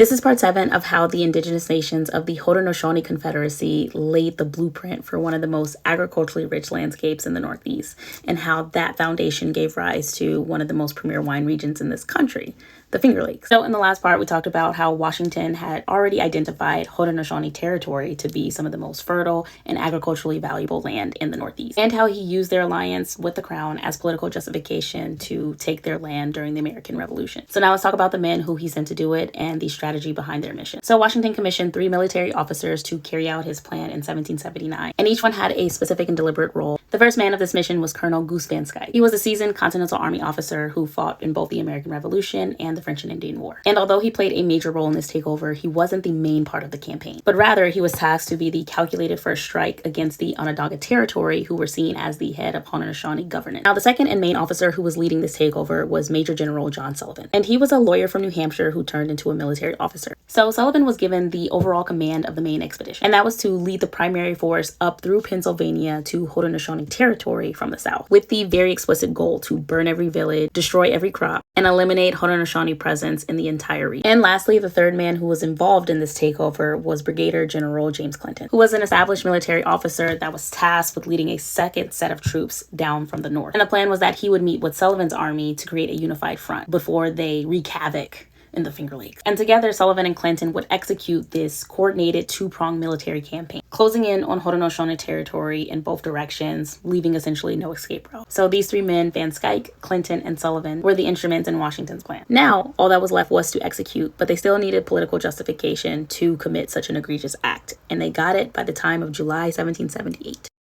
This is part 7 of how the indigenous nations of the Haudenosaunee Confederacy laid the blueprint for one of the most agriculturally rich landscapes in the Northeast, and how that foundation gave rise to one of the most premier wine regions in this country, the Finger Lakes. So in the last part, we talked about how Washington had already identified Haudenosaunee territory to be some of the most fertile and agriculturally valuable land in the Northeast, and how he used their alliance with the Crown as political justification to take their land during the American Revolution. So now let's talk about the men who he sent to do it and the strategy behind their mission. So Washington commissioned 3 military officers to carry out his plan in 1779, and each one had a specific and deliberate role. The first man of this mission was Colonel Goose Van Schaick. He was a seasoned Continental Army officer who fought in both the American Revolution and the French and Indian War. And although he played a major role in this takeover, he wasn't the main part of the campaign, but rather he was tasked to be the calculated first strike against the Onondaga territory, who were seen as the head of Haudenosaunee governance. Now, the second and main officer who was leading this takeover was Major General John Sullivan, and he was a lawyer from New Hampshire who turned into a military officer. So Sullivan was given the overall command of the main expedition, and that was to lead the primary force up through Pennsylvania to Haudenosaunee territory from the south, with the very explicit goal to burn every village, destroy every crop, and eliminate Haudenosaunee presence in the entire region. And lastly, the third man who was involved in this takeover was Brigadier General James Clinton, who was an established military officer that was tasked with leading a second set of troops down from the north. And the plan was that he would meet with Sullivan's army to create a unified front before they wreak havoc in the Finger Lakes. And together, Sullivan and Clinton would execute this coordinated 2-pronged military campaign, closing in on Haudenosaunee territory in both directions, leaving essentially no escape route. So these 3 men, Van Schaick, Clinton, and Sullivan, were the instruments in Washington's plan. Now, all that was left was to execute, but they still needed political justification to commit such an egregious act, and they got it by the time of July 1778.